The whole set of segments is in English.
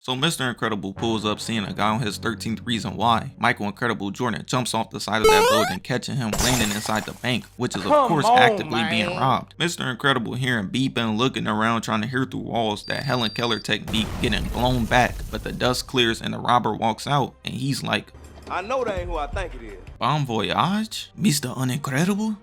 So Mr. Incredible pulls up seeing a guy on his 13th reason why. Michael Incredible Jordan jumps off the side of that building, catching him landing inside the bank, which is of course actively being robbed. Mr. Incredible hearing beeping, looking around trying to hear through walls, that Helen Keller technique getting blown back, but the dust clears and the robber walks out and he's like, I know that ain't who I think it is. Bon voyage? Mr. Unincredible?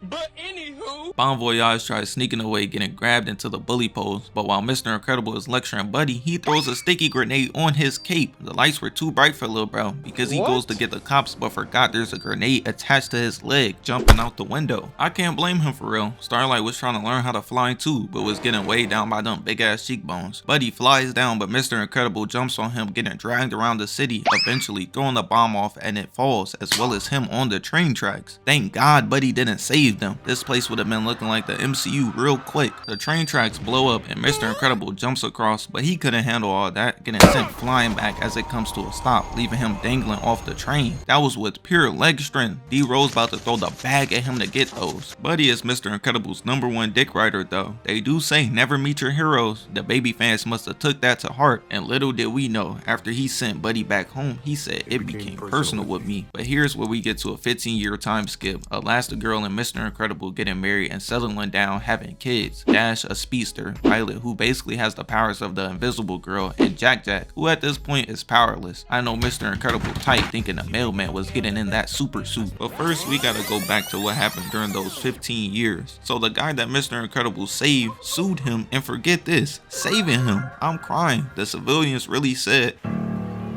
But anywho, Bon Voyage tries sneaking away, getting grabbed into the bully pose, but while Mr. Incredible is lecturing Buddy, he throws a sticky grenade on his cape. The lights were too bright for Lil Bro because he goes to get the cops but forgot there's a grenade attached to his leg, jumping out the window. I can't blame him for real. Starlight was trying to learn how to fly too, but was getting weighed down by them big ass cheekbones. Buddy flies down, but Mr. Incredible jumps on him, getting dragged around the city, eventually throwing the bomb off and it falls, as well as him on the train tracks. Thank God Buddy didn't save them. This place would have been looking like the MCU real quick. The train tracks blow up and Mr. Incredible jumps across, but he couldn't handle all that, getting sent flying back as it comes to a stop, leaving him dangling off the train. That was with pure leg strength. D-Rose about to throw the bag at him to get those. Buddy is Mr. Incredible's #1 dick rider though. They do say never meet your heroes. The baby fans must have took that to heart, and little did we know, after he sent Buddy back home, he said it became personal with me. But here's where we get to a 15-year time skip. Elastigirl and Mr. Incredible getting married and settling down, having kids. Dash, a speedster, Violet, who basically has the powers of the Invisible Girl, and Jack Jack, who at this point is powerless. I know Mr. Incredible tight thinking the mailman was getting in that super suit. But first we gotta go back to what happened during those 15 years. So the guy that Mr. Incredible saved sued him, and forget this, saving him. I'm crying. The civilians really said,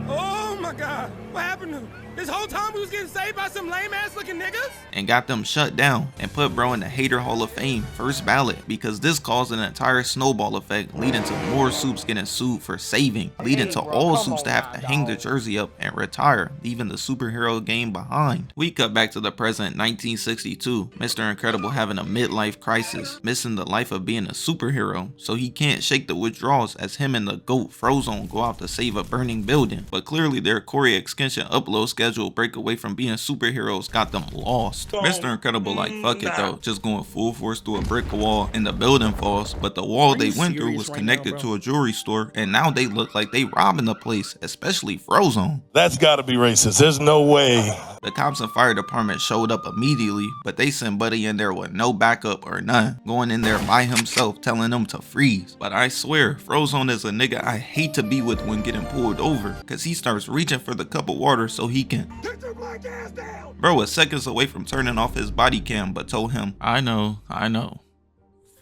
oh my God, what happened to him? This whole time we was getting saved by some lame ass looking niggas? and got them shut down and put bro in the Hater Hall of Fame first ballot, because this caused an entire snowball effect, leading to more soups getting sued for saving, leading to all soups to have to hang their jersey up and retire, leaving the superhero game behind. We cut back to the present 1962, Mr. Incredible having a midlife crisis, missing the life of being a superhero, so he can't shake the withdrawals as him and the GOAT Frozone go out to save a burning building, but clearly their Corey extension upload schedule break away from being superheroes got them lost. Mr. Incredible like fuck it though, just going full force through a brick wall and the building falls, but the wall they went through was connected to a jewelry store and now they look like they robbing the place, especially Frozone. That's gotta be racist. There's no way. The cops and fire department showed up immediately, but they sent Buddy in there with no backup or none, going in there by himself telling them to freeze. But I swear, Frozone is a nigga I hate to be with when getting pulled over, cause he starts reaching for the cup of water so he can. Get your black ass down! Bro was seconds away from turning off his body cam, but told him, I know.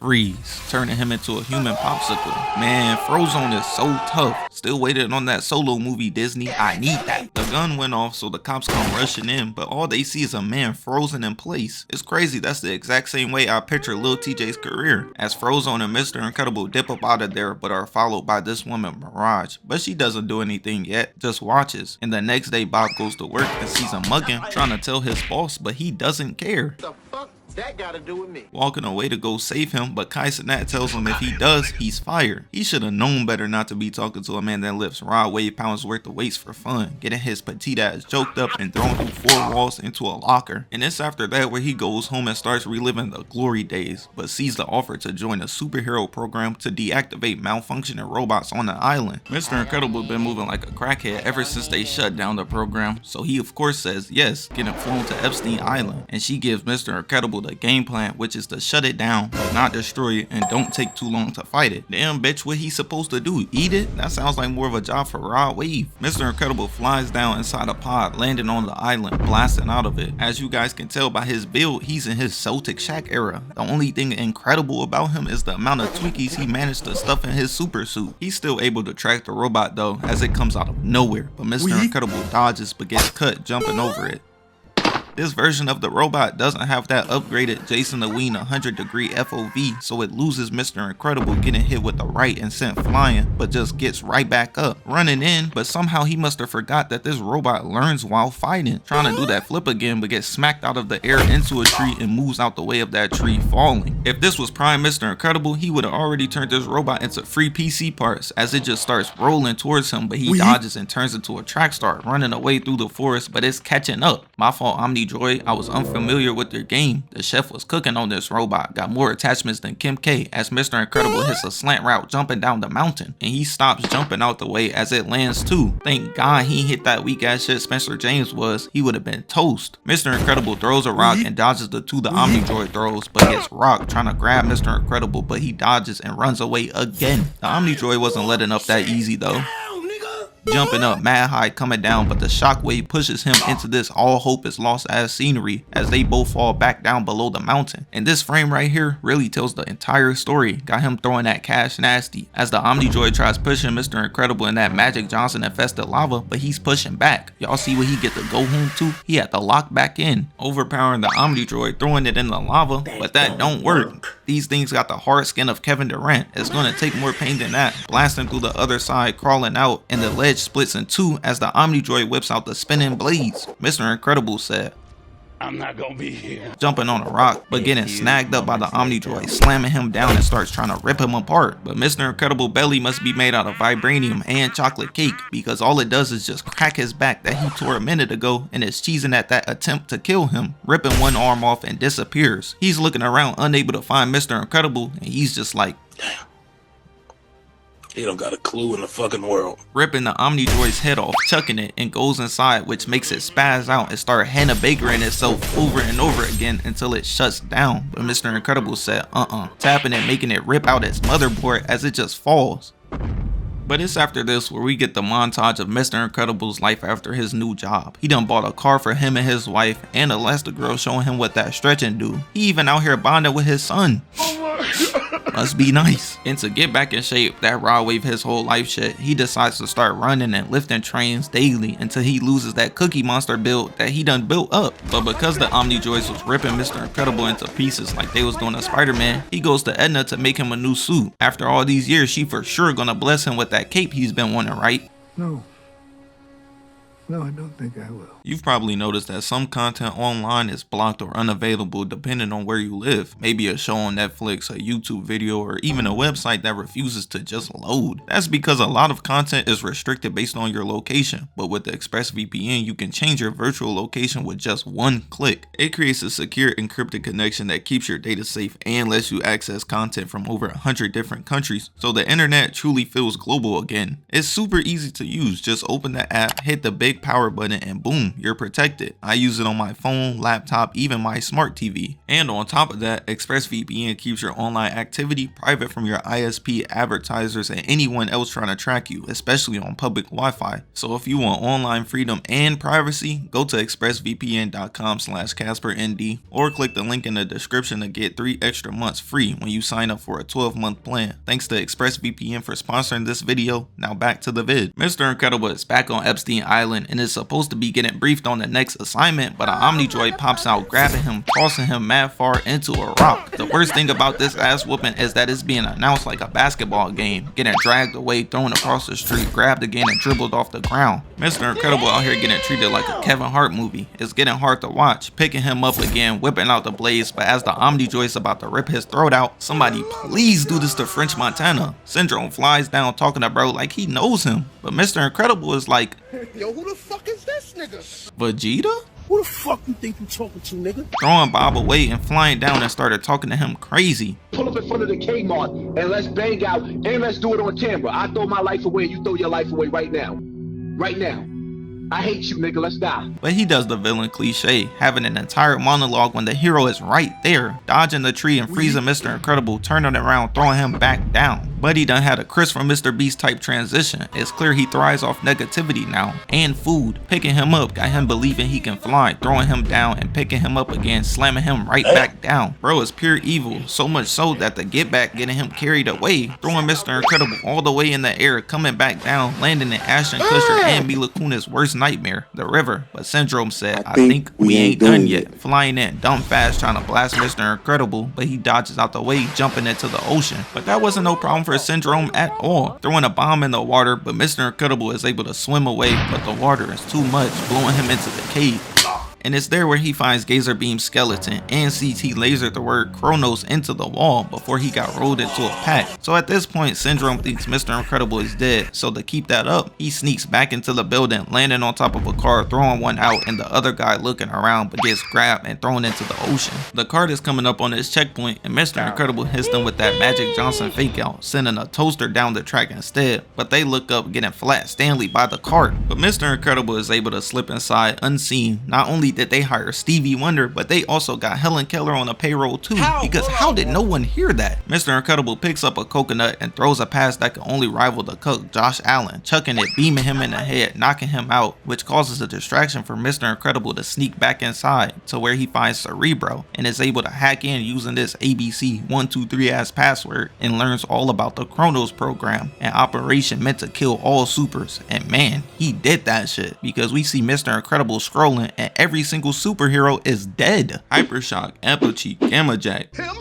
Freeze, turning him into a human popsicle. Man, Frozone is so tough. Still waiting on that Solo movie, Disney. I need that. The gun went off, so the cops come rushing in, but all they see is a man frozen in place. It's crazy, that's the exact same way I picture Lil TJ's career, as Frozone and Mr. Incredible dip up out of there, but are followed by this woman, Mirage. But she doesn't do anything yet, just watches. And the next day, Bob goes to work and sees a mugging, trying to tell his boss, but he doesn't care. The fuck that gotta do with me? Walking away to go save him, but Kai Cenat tells him if he does, he's fired. He should have known better not to be talking to a man that lifts raw wave pounds worth of weights for fun, getting his petite ass choked up and thrown through 4 walls into a locker. And it's after that where he goes home and starts reliving the glory days, but sees the offer to join a superhero program to deactivate malfunctioning robots on the island. Mr. Incredible been moving like a crackhead ever since they shut down the program, so he of course says yes, getting flown to Epstein Island, and she gives Mr. Incredible the game plan, which is to shut it down, but not destroy it, and don't take too long to fight it. Damn bitch, what he supposed to do? Eat it? That sounds like more of a job for Rod Wave. Mr. Incredible flies down inside a pod, landing on the island, blasting out of it. As you guys can tell by his build, he's in his Celtic Shack era. The only thing incredible about him is the amount of Twinkies he managed to stuff in his super suit. He's still able to track the robot though, as it comes out of nowhere, but Mr. Incredible dodges but gets cut jumping over it. This version of the robot doesn't have that upgraded Jason the Ween 100-degree FOV, so it loses Mr. Incredible getting hit with the right and sent flying, but just gets right back up, running in, but somehow he must have forgot that this robot learns while fighting, trying to do that flip again, but gets smacked out of the air into a tree and moves out the way of that tree, falling. If this was prime Mr. Incredible, he would have already turned this robot into free PC parts, as it just starts rolling towards him, but he dodges and turns into a track star, running away through the forest, but it's catching up. My fault, Omni Droid, I was unfamiliar with your game. The chef was cooking on this robot, got more attachments than Kim K as Mr. Incredible hits a slant route jumping down the mountain, and he stops jumping out the way as it lands too. Thank God he hit that weak ass shit Spencer James was, he would have been toast. Mr. Incredible throws a rock and dodges the two the Omni Droid throws, but gets rocked trying to grab Mr. Incredible, but he dodges and runs away again. The Omni Droid wasn't letting up that easy though. Jumping up mad high, coming down, but the shockwave pushes him into this all hope is lost ass scenery as they both fall back down below the mountain. And this frame right here really tells the entire story. Got him throwing that cash nasty as the Omni Droid tries pushing Mr. Incredible in that Magic Johnson infested lava, but he's pushing back. Y'all see what he get to go home to? He had to lock back in, overpowering the Omni Droid, throwing it in the lava, but that don't work. These things got the hard skin of Kevin Durant. It's gonna take more pain than that. Blasting through the other side, crawling out, and the ledge splits in two as the Omni Droid whips out the spinning blades. Mr. Incredible said, I'm not gonna be here. Jumping on a rock, but getting snagged up by the Omni Droid, slamming him down and starts trying to rip him apart. But Mr. Incredible belly must be made out of vibranium and chocolate cake, because all it does is just crack his back that he tore a minute ago and is cheesing at that attempt to kill him, ripping one arm off and disappears. He's looking around unable to find Mr. Incredible, and he's just like, damn. He don't got a clue in the fucking world. Ripping the Omni Droid's head off, chucking it, and goes inside, which makes it spaz out and start Hannah Bakering itself over and over again until it shuts down. But Mr. Incredible said, tapping it, making it rip out its motherboard as it just falls. But it's after this where we get the montage of Mr. Incredible's life after his new job. He done bought a car for him and his wife, and Elastigirl showing him what that stretching do. He even out here bonding with his son. Must be nice. And to get back in shape, that raw wave his whole life shit, he decides to start running and lifting trains daily until he loses that Cookie Monster build that he done built up. But because the Omni Droids was ripping Mr. Incredible into pieces like they was doing to Spider-Man, he goes to Edna to make him a new suit. After all these years, she for sure gonna bless him with that cape he's been wanting, right? No, I don't think I will. You've probably noticed that some content online is blocked or unavailable depending on where you live. Maybe a show on Netflix, a YouTube video, or even a website that refuses to just load. That's because a lot of content is restricted based on your location. But with the ExpressVPN, you can change your virtual location with just one click. It creates a secure encrypted connection that keeps your data safe and lets you access content from over 100 different countries. So the internet truly feels global again. It's super easy to use. Just open the app, hit the big power button, and boom, you're protected. I use it on my phone, laptop, even my smart TV. And on top of that, ExpressVPN keeps your online activity private from your ISP, advertisers, and anyone else trying to track you, especially on public Wi-Fi. So if you want online freedom and privacy, go to expressvpn.com/CasperND or click the link in the description to get 3 extra months free when you sign up for a 12-month plan. Thanks to ExpressVPN for sponsoring this video. Now back to the vid. Mr. Incredible is back on Epstein Island and is supposed to be getting briefed on the next assignment, but an Omni Droid pops out, grabbing him, tossing him mad far into a rock. The worst thing about this ass whooping is that it's being announced like a basketball game, getting dragged away, thrown across the street, grabbed again, and dribbled off the ground. Mr. Incredible out here getting treated like a Kevin Hart movie. It's getting hard to watch, picking him up again, whipping out the blades, but as the Omni Droid's about to rip his throat out, somebody please do this to French Montana. Syndrome flies down talking to bro like he knows him, but Mr. Incredible is like, Yo, who the fuck is this nigga? Vegeta? Who the fuck you think you talking to, nigga? Throwing Bob away and flying down and started talking to him crazy. Pull up in front of the Kmart and let's bang out and let's do it on camera. I throw my life away and you throw your life away right now. Right now. I hate you, nigga. Let's die. But he does the villain cliche, having an entire monologue when the hero is right there, dodging the tree and freezing Mr. Incredible, turning around, throwing him back down. But he done had a Chris from Mr. Beast type transition. It's clear he thrives off negativity now, and food. Picking him up got him believing he can fly, throwing him down and picking him up again, slamming him right back down. Bro is pure evil, so much so that the get back getting him carried away, throwing Mr. Incredible all the way in the air, coming back down, landing in Ashton Kutcher and Mila Kunis' worst nightmare, the river. But Syndrome said, I think we ain't done yet. Flying in dumb fast trying to blast Mr. Incredible, but he dodges out the way, jumping into the ocean. But that wasn't no problem for Syndrome at all, throwing a bomb in the water, but Mr. Incredible is able to swim away, but the water is too much, blowing him into the cave. And it's there where he finds Gazer Beam Skeleton and CT lasered the word Kronos into the wall before he got rolled into a pack. So at this point, Syndrome thinks Mr. Incredible is dead, so to keep that up, he sneaks back into the building, landing on top of a car, throwing one out, and the other guy looking around but gets grabbed and thrown into the ocean. The cart is coming up on his checkpoint, and Mr. Incredible hits them with that Magic Johnson fake out, sending a toaster down the track instead, but they look up getting flat Stanley by the cart. But Mr. Incredible is able to slip inside unseen. Not only did they hire Stevie Wonder, but they also got Helen Keller on the payroll too, because how did no one hear that? Mr. Incredible picks up a coconut and throws a pass that can only rival the cook Josh Allen, chucking it, beaming him in the head, knocking him out, which causes a distraction for Mr. Incredible to sneak back inside to where he finds Cerebro and is able to hack in using this ABC123 as password and learns all about the Kronos program, an operation meant to kill all supers. And man, he did that shit, because we see Mr. Incredible scrolling and every single superhero is dead. Hypershock, Applecheek, Gamma Jack. Him,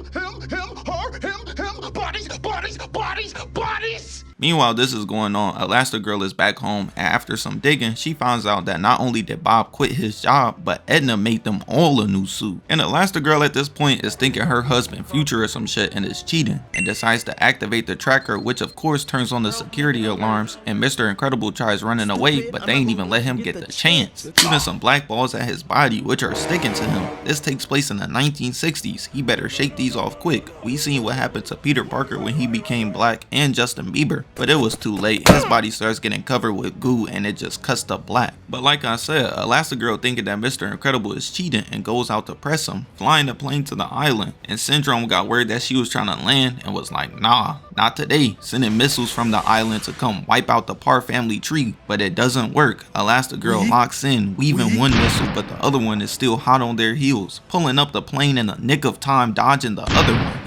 bodies. Meanwhile, this is going on, Elastigirl is back home, and after some digging, she finds out that not only did Bob quit his job, but Edna made them all a new suit. And Elastigirl at this point is thinking her husband Future or some shit and is cheating, and decides to activate the tracker, which of course turns on the security alarms, and Mr. Incredible tries running away, but they ain't even let him get the chance, shooting some black balls at his body, which are sticking to him. This takes place in the 1960s, he better shake these off quick. We seen what happened to Peter Parker when he became black and Justin Bieber, but it was too late. His body starts getting covered with goo and it just cuts to black. But like I said, Elastigirl thinking that Mr. Incredible is cheating and goes out to press him, flying the plane to the island, and Syndrome got word that she was trying to land and was like, nah, not today, sending missiles from the island to come wipe out the Parr family tree, but it doesn't work. Elastigirl locks in, weaving one missile, but the other one is still hot on their heels, pulling up the plane in the nick of time, dodging the other one.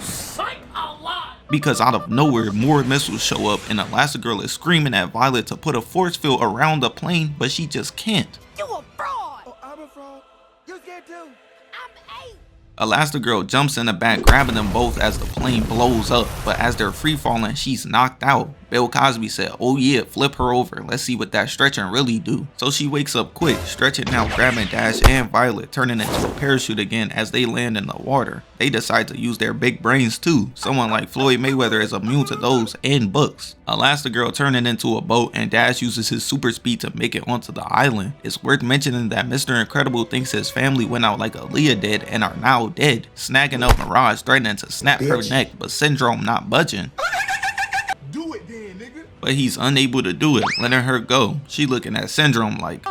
Because out of nowhere, more missiles show up and Elastigirl is screaming at Violet to put a force field around the plane, but she just can't. You a fraud! Oh, I'm a fraud. You scared too? I'm 8. Elastigirl jumps in the back, grabbing them both as the plane blows up, but as they're free falling, she's knocked out. Bill Cosby said, oh yeah, flip her over, let's see what that stretching really do. So she wakes up quick, stretching now, grabbing Dash and Violet, turning into a parachute again as they land in the water. They decide to use their big brains too. Someone like Floyd Mayweather is immune to those and books. Elastigirl turning into a boat and Dash uses his super speed to make it onto the island. It's worth mentioning that Mr. Incredible thinks his family went out like Aaliyah did and are now dead, snagging up Mirage, threatening to snap her neck, but Syndrome not budging. Do it then, nigga. But he's unable to do it, letting her go. She looking at Syndrome like,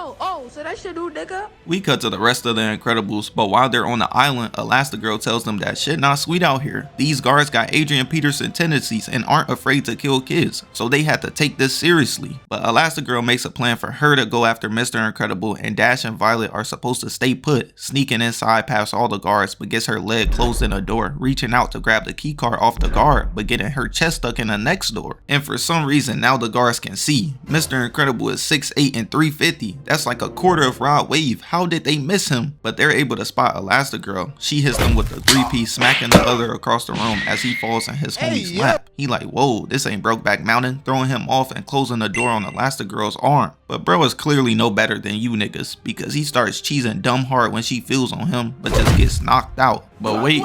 so that shit do, nigga? We cut to the rest of the Incredibles, but while they're on the island, Elastigirl tells them that shit not sweet out here. These guards got Adrian Peterson tendencies and aren't afraid to kill kids, so they had to take this seriously. But Elastigirl makes a plan for her to go after Mr. Incredible, and Dash and Violet are supposed to stay put, sneaking inside past all the guards, but gets her leg closed in a door, reaching out to grab the key card off the guard, but getting her chest stuck in the next door. And for some reason, now the guards can see. Mr. Incredible is 6'8" and 350. That's like a quarter of Rod Wave. How did they miss him? But they're able to spot Elastigirl. She hits them with the 3-piece, smacking the other across the room as he falls in his homie's lap. He like, whoa, this ain't Brokeback Mountain, throwing him off and closing the door on Elastigirl's arm. But bro is clearly no better than you niggas, because he starts cheesing dumb hard when she feels on him, but just gets knocked out. But wait,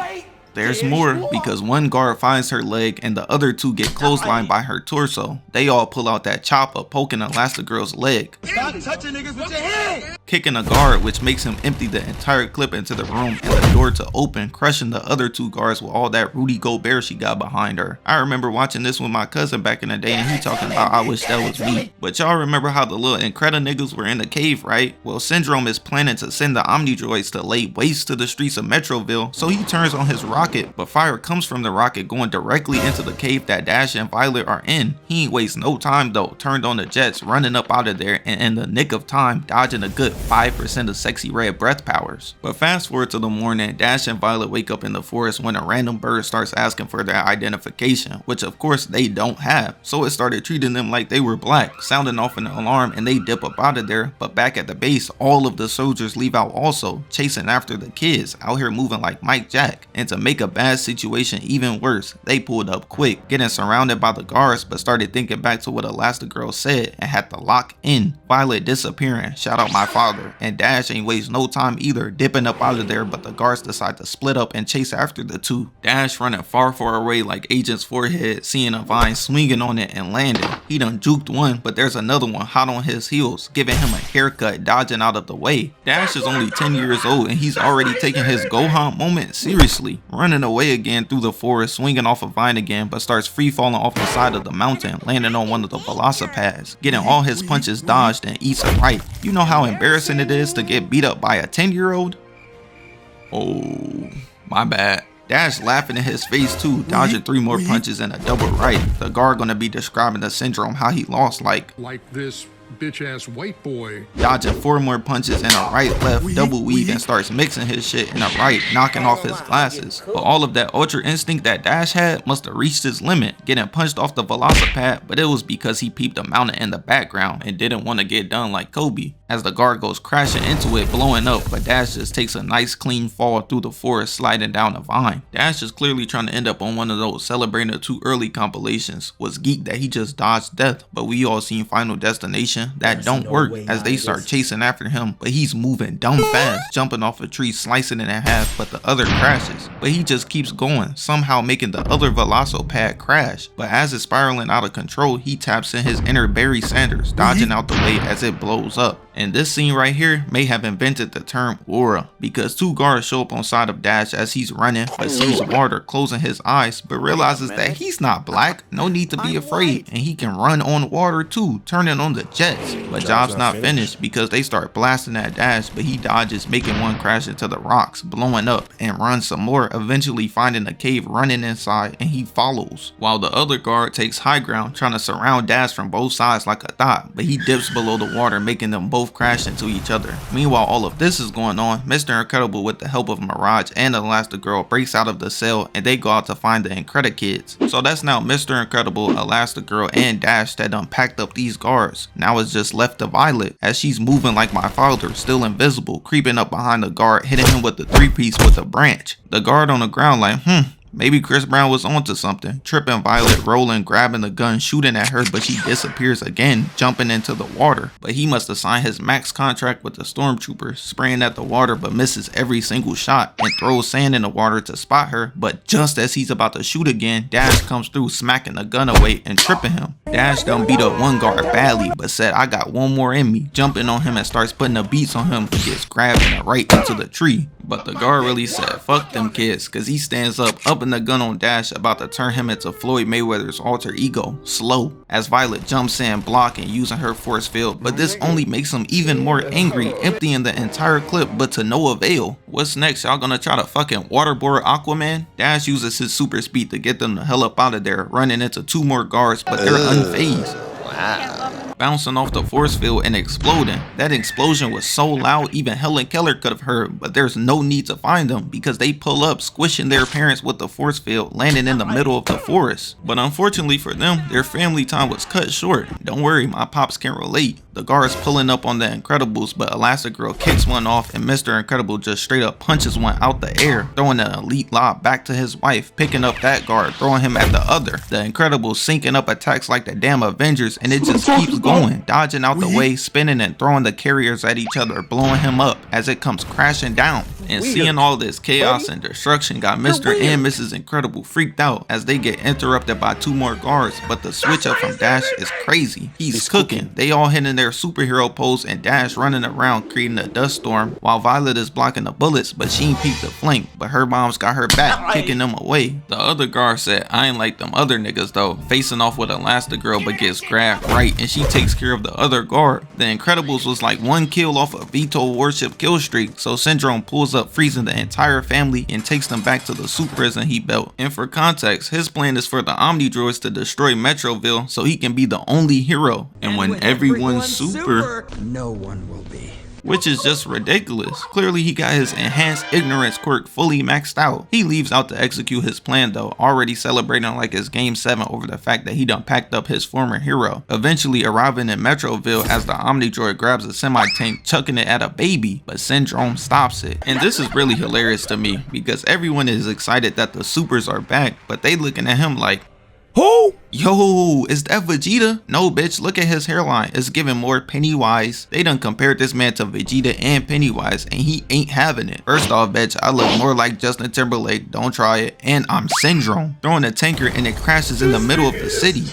there's more, because one guard finds her leg and the other two get clotheslined by her torso. They all pull out that chopper, poking Elastigirl's leg, Stop touching niggas with your hand. kicking a guard, which makes him empty the entire clip into the room and the door to open, crushing the other two guards with all that Rudy Gobert she got behind her. I remember watching this with my cousin back in the day and he talking about I wish that was me. But y'all remember how the little Incredible niggas were in the cave, right? Well, Syndrome is planning to send the Omni droids to lay waste to the streets of Metroville, so he turns on his rocket, but fire comes from the rocket going directly into the cave that Dash and Violet are in. He ain't waste no time though, turned on the jets, running up out of there, and in the nick of time, dodging a good 5% of sexy red breath powers. But fast forward to the morning, Dash and Violet wake up in the forest when a random bird starts asking for their identification, which of course they don't have. So it started treating them like they were black, sounding off an alarm, and they dip up out of there. But back at the base, all of the soldiers leave out also, chasing after the kids, out here moving like Mike Jack. And to make make a bad situation even worse, they pulled up quick, getting surrounded by the guards, but started thinking back to what Elastigirl said and had to lock in. Violet disappearing, shout out my father, and Dash ain't waste no time either, dipping up out of there, but the guards decide to split up and chase after the two. Dash running far away like Agent's forehead, seeing a vine swinging on it and landing. He done juked one, but there's another one hot on his heels, giving him a haircut, dodging out of the way. Dash is only 10 years old and he's already taking his Gohan moment seriously, running away again through the forest, swinging off a vine again, but starts free falling off the side of the mountain, landing on one of the velocipads, getting all his punches dodged and eats it right. You know how embarrassing it is to get beat up by a 10-year-old? Oh, my bad. Dash laughing in his face too, dodging 3 more punches and a double right. The guard gonna be describing the syndrome, how he lost like this bitch-ass white boy. Dodging 4 more punches and a right left double weave and starts mixing his shit in a right, knocking off his glasses. But all of that ultra instinct that Dash had must have reached its limit, getting punched off the velocipad, but it was because he peeped a mountain in the background and didn't want to get done like Kobe. As the guard goes crashing into it, blowing up, but Dash just takes a nice clean fall through the forest, sliding down a vine. Dash is clearly trying to end up on one of those celebrating the too early compilations. Was geeked that he just dodged death, but we all seen Final Destination. That don't work as they start chasing after him, but he's moving dumb fast, jumping off a tree, slicing it in half, but the other crashes. But he just keeps going, somehow making the other velocipad crash. But as it's spiraling out of control, he taps in his inner Barry Sanders, dodging out the way as it blows up. And this scene right here may have invented the term aura, because 2 guards show up on side of Dash as he's running, but sees water closing his eyes, but realizes that he's not black, no need to be afraid, and he can run on water too, turning on the jets. But job's not finished because they start blasting at Dash, but he dodges, making one crash into the rocks, blowing up, and runs some more, eventually finding a cave, running inside, and he follows. While the other guard takes high ground, trying to surround Dash from both sides like a thought, but he dips below the water, making them both crash into each other. Meanwhile, all of this is going on, Mr. Incredible, with the help of Mirage and Elastigirl, breaks out of the cell and they go out to find the Incredikids. So that's now Mr. Incredible, Elastigirl, and Dash that done packed up these guards. Now it's just left to Violet, as she's moving like my father, still invisible, creeping up behind the guard, hitting him with the 3-piece with a branch. The guard on the ground like, maybe Chris Brown was onto something. Tripping Violet, rolling, grabbing the gun, shooting at her, but she disappears again, jumping into the water. But he must have signed his max contract with the stormtroopers, spraying at the water but misses every single shot, and throws sand in the water to spot her. But just as he's about to shoot again, Dash comes through, smacking the gun away and tripping him. Dash done beat up one guard badly, but said, I got one more in me, jumping on him and starts putting the beats on him, but gets grabbed and right into the tree. But the guard really said, fuck them kids, cause he stands up in the gun on Dash, about to turn him into Floyd Mayweather's alter ego, Slow, as Violet jumps in, blocking, using her force field, but this only makes him even more angry, emptying the entire clip, but to no avail. What's next? Y'all gonna try to fucking waterboard Aquaman? Dash uses his super speed to get them the hell up out of there, running into 2 more guards, but they're unfazed. Bouncing off the force field and exploding. That explosion was so loud even Helen Keller could have heard, but there's no need to find them because they pull up, squishing their parents with the force field, landing in the middle of the forest. But unfortunately for them, their family time was cut short. Don't worry, my pops can relate. The guards pulling up on the Incredibles, but Elastigirl kicks one off and Mr. Incredible just straight up punches one out the air, throwing an elite lob back to his wife, picking up that guard, throwing him at the other. The Incredibles syncing up attacks like the damn Avengers, and it just keeps going, dodging out the way, spinning and throwing the carriers at each other, blowing him up as it comes crashing down. And seeing all this chaos and destruction got Mr. and Mrs. Incredible freaked out as they get interrupted by 2 more guards, but the switch up from Dash is crazy. He's cooking. They all hitting their superhero pose and Dash running around creating a dust storm while Violet is blocking the bullets, but she ain't peeked the flank, but her mom's got her back, kicking them away. The other guard said, I ain't like them other niggas though, facing off with Elastigirl but gets grabbed right and she takes care of the other guard. The Incredibles was like 1 kill off a Veto Worship kill streak, so Syndrome pulls up, freezing the entire family and takes them back to the suit prison he built. And for context, his plan is for the Omni droids to destroy Metroville so he can be the only hero. And when everyone's super, no one will be. which is just ridiculous. Clearly he got his enhanced ignorance quirk fully maxed out. He leaves out to execute his plan though, already celebrating like it's game 7 over the fact that he done packed up his former hero, eventually arriving in Metroville as the Omni Droid grabs a semi-tank, chucking it at a baby, but Syndrome stops it. And this is really hilarious to me because everyone is excited that the supers are back, but they looking at him like, who? Yo, is that Vegeta? No, bitch, look at his hairline. It's giving more Pennywise. They done compared this man to Vegeta and Pennywise, and he ain't having it. First off, bitch, I look more like Justin Timberlake. Don't try it. And I'm Syndrome. Throwing a tanker and it crashes in the middle of the city.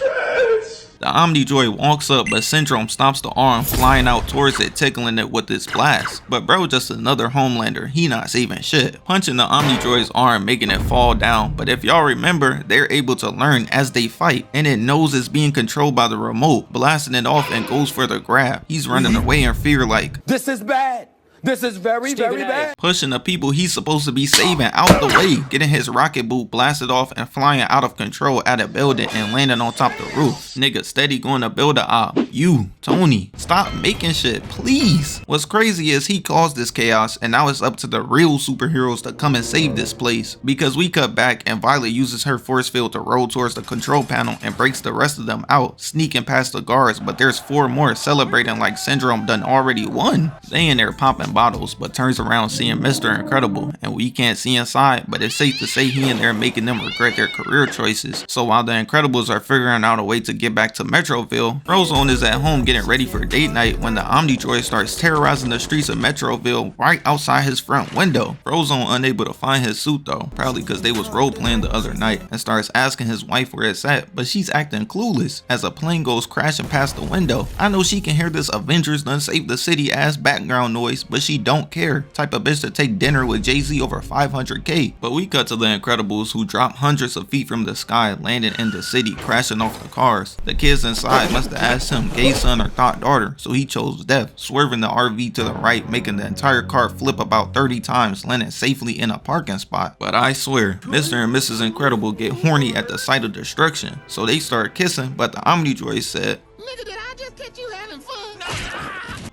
The Omni Droid walks up, but Syndrome stops the arm, flying out towards it, tickling it with its blast. But bro, just another Homelander, he not saving shit. Punching the Omni Droid's arm, making it fall down. But if y'all remember, they're able to learn as they fight, and it knows it's being controlled by the remote, blasting it off and goes for the grab. He's running away in fear like, This is bad. This is very bad. pushing the people he's supposed to be saving out the way, getting his rocket boot blasted off and flying out of control at a building and landing on top the roof. Nigga steady going to build a op. You, Tony, stop making shit, please. What's crazy is he caused this chaos, and now it's up to the real superheroes to come and save this place. Because we cut back and Violet uses her force field to roll towards the control panel and breaks the rest of them out, sneaking past the guards, but there's 4 more celebrating like Syndrome done already won. They in there popping bottles, but turns around seeing Mr. Incredible, and we can't see inside, but it's safe to say he in there making them regret their career choices. So while the Incredibles are figuring out a way to get back to Metroville, Frozone is at home getting ready for date night when the Omni Droid starts terrorizing the streets of Metroville right outside his front window. Frozone unable to find his suit though, probably because they was role playing the other night, and starts asking his wife where it's at, but she's acting clueless as a plane goes crashing past the window. I know she can hear this Avengers done save the city ass background noise, but she don't care. Type of bitch to take dinner with Jay-Z over 500k. But we cut to the Incredibles who drop hundreds of feet from the sky, landing in the city, crashing off the cars. The kids inside must have asked him gay son or thought daughter, so he chose death, swerving the RV to the right, making the entire car flip about 30 times, landing safely in a parking spot. But I swear, Mr. and Mrs. Incredible get horny at the sight of destruction, so they start kissing, but the Omni Droid said, Nigga, did I just catch you having fun?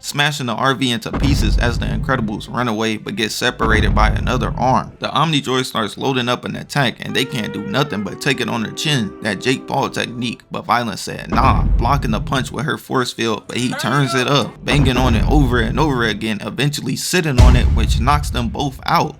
smashing the RV into pieces as the Incredibles run away but get separated by another arm. The Omni Droid starts loading up an attack and they can't do nothing but take it on their chin, that Jake Paul technique, but Violet said nah, blocking the punch with her force field, but he turns it up, banging on it over and over again, eventually sitting on it, which knocks them both out.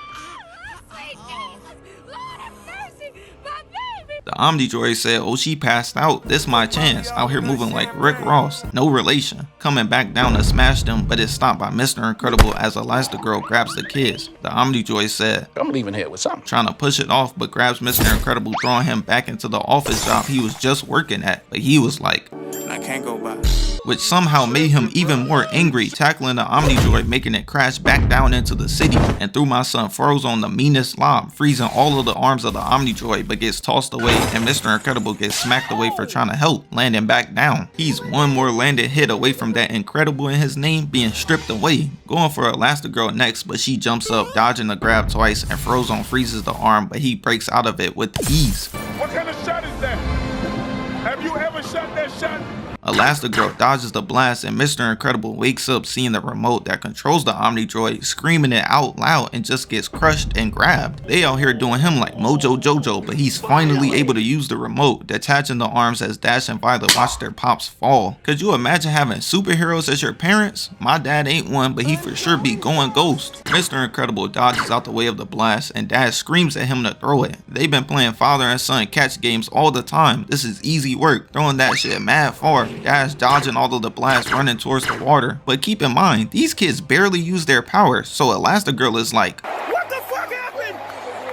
The Omni Droid said, oh, she passed out. This my chance. Out here moving like Rick Ross. No relation. Coming back down to smash them, but it's stopped by Mr. Incredible as Elastigirl grabs the kids. The Omni Droid said, I'm leaving here with something. trying to push it off, but grabs Mr. Incredible, throwing him back into the office job he was just working at. But he was like, I can't go by. which somehow made him even more angry, tackling the Omni Droid, making it crash back down into the city, and threw my son Frozone the meanest lob, freezing all of the arms of the Omni Droid, but gets tossed away, and Mr. Incredible gets smacked away for trying to help, landing back down. He's one more landed hit away from that Incredible in his name being stripped away. Going for Elastigirl next, but she jumps up, dodging the grab twice, and Frozone freezes the arm, but he breaks out of it with ease. What kind of shot is that? Have you ever shot that shot? Elastigirl dodges the blast, and Mr. Incredible wakes up seeing the remote that controls the Omni Droid, screaming it out loud, and just gets crushed and grabbed. They out here doing him like Mojo Jojo, but he's finally able to use the remote, detaching the arms as Dash and Violet watch their pops fall. Could you imagine having superheroes as your parents? My dad ain't one, but he for sure be going ghost. Mr. Incredible dodges out the way of the blast, and Dash screams at him to throw it. They've been playing father and son catch games all the time. This is easy work, throwing that shit mad far. Dash dodging all of the blasts, running towards the water. But keep in mind, these kids barely use their power, so Elastigirl is like, What the fuck happened?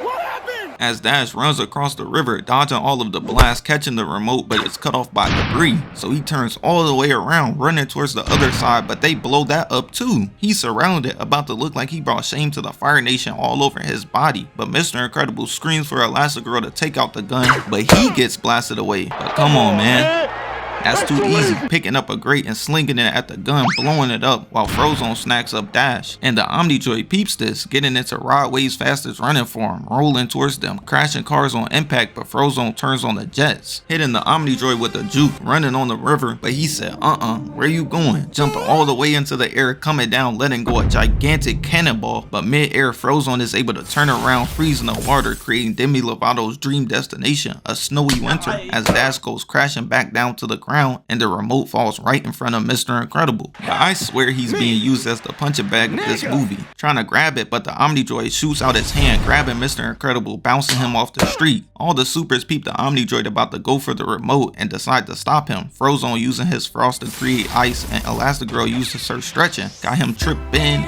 What happened? as Dash runs across the river, dodging all of the blasts, catching the remote, but it's cut off by debris. So he turns all the way around, running towards the other side, but they blow that up too. He's surrounded, about to look like he brought shame to the Fire Nation all over his body. But Mr. Incredible screams for Elastigirl to take out the gun, but he gets blasted away. But come on, man. That's too easy, picking up a grate and slinging it at the gun, blowing it up while Frozone snacks up Dash. And the Omni Droid peeps this, getting into Rod Wave's fastest running for him, rolling towards them, crashing cars on impact, but Frozone turns on the jets, hitting the Omni Droid with a juke, running on the river, but he said, where you going? Jumping all the way into the air, coming down, letting go a gigantic cannonball, but mid-air Frozone is able to turn around, freezing the water, creating Demi Lovato's dream destination, a snowy winter, as Dash goes crashing back down to the ground, and the remote falls right in front of Mr. Incredible. But I swear he's being used as the punching bag of this movie, trying to grab it, but the Omni Droid shoots out his hand, grabbing Mr. Incredible, bouncing him off the street. All the supers peep the Omni Droid about to go for the remote and decide to stop him. Frozone using his frost to create ice, and Elastigirl uses her stretching, got him tripping,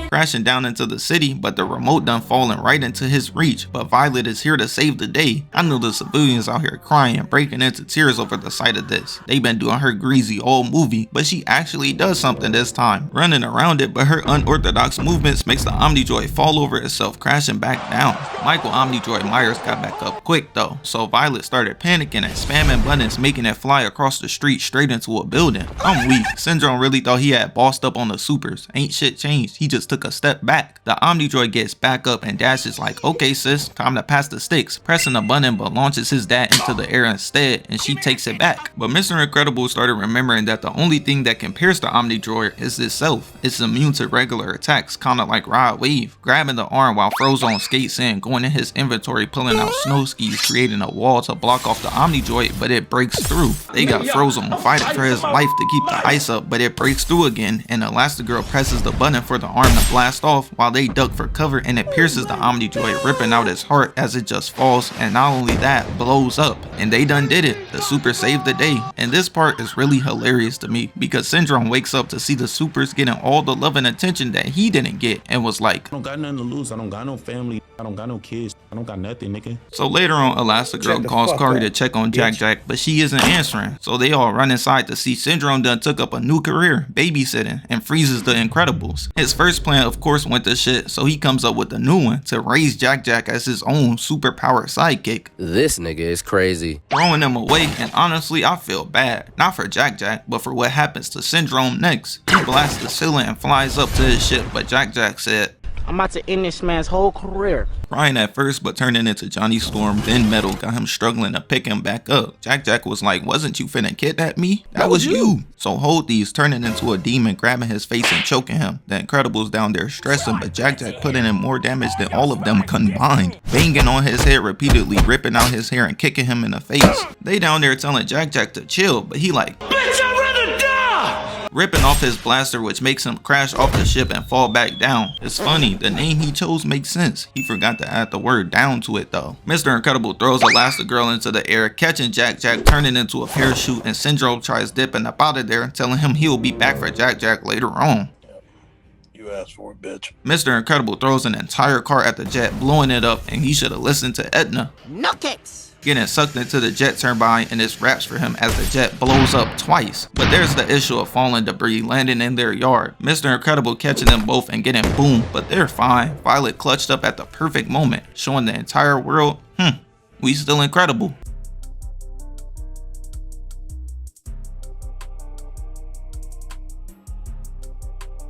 crashing down into the city, but the remote done falling right into his reach. But Violet is here to save the day. I know the civilians out here crying, breaking into tears over the sight of this. They been doing her greasy all movie, but she actually does something this time, running around it, but her unorthodox movements makes the Omni Droid fall over itself, crashing back down. Michael Omni Droid Myers got back up quick though, so Violet started panicking and spamming buttons, making it fly across the street straight into a building. I'm weak. Syndrome really thought he had bossed up on the supers. Ain't shit changed. He just took a step back. The Omni Droid gets back up and Dash is like, okay sis, time to pass the sticks, pressing a button but launches his dad into the air instead, and she takes it back. But Mr. Incredible started remembering that the only thing that can pierce the Omni Droid is itself. It's immune to regular attacks, kinda like Rod Wave, grabbing the arm while Frozone skates in, going in his inventory, pulling out snow skis, creating a wall to block off the Omni Droid, but it breaks through. They got Frozone fighting for his life to keep the ice up, but it breaks through again, and Elastigirl presses the button for the arm to blast off while they duck for cover, and it pierces the Omni Droid, ripping out his heart as it just falls, and not only that, blows up. And they done did it. The super saved the day. And this part is really hilarious to me because Syndrome wakes up to see the supers getting all the love and attention that he didn't get, and was like, I don't got nothing to lose. I don't got no family. I don't got no kids. I don't got nothing, nigga. So later on, Elastigirl calls Kari to check on Jack Jack, but she isn't answering. So they all run inside to see Syndrome done took up a new career, babysitting, and freezes the Incredibles. His first plan of course went to shit, so he comes up with a new one to raise Jack Jack as his own superpowered sidekick. This nigga is crazy. Throwing him away, and honestly I feel bad. Not for Jack Jack, but for what happens to Syndrome next. He blasts the ceiling and flies up to his ship, but Jack Jack said, I'm about to end this man's whole career. Crying at first, but turning into Johnny Storm, then Metal got him struggling to pick him back up. Jack Jack was like, wasn't you finna kidnap me? That was you. So hold these, turning into a demon, grabbing his face and choking him. The Incredibles down there stressing, but Jack Jack putting in more damage than all of them combined. Banging on his head repeatedly, ripping out his hair and kicking him in the face. They down there telling Jack Jack to chill, but he like, bitch, I'd rather die! Ripping off his blaster, which makes him crash off the ship and fall back down. It's funny, the name he chose makes sense. He forgot to add the word down to it though. Mr. Incredible throws Elastigirl into the air, catching Jack Jack, turning into a parachute, and Syndrome tries dipping up out of there, telling him he'll be back for Jack Jack later on. You asked for it, bitch. Mr. Incredible throws an entire car at the jet, blowing it up, and he should have listened to Edna. No kicks. Getting sucked into the jet turbine, and it's raps for him as the jet blows up twice. But there's the issue of falling debris landing in their yard. Mr. Incredible catching them both and getting boomed, but they're fine. Violet clutched up at the perfect moment, showing the entire world, we still incredible.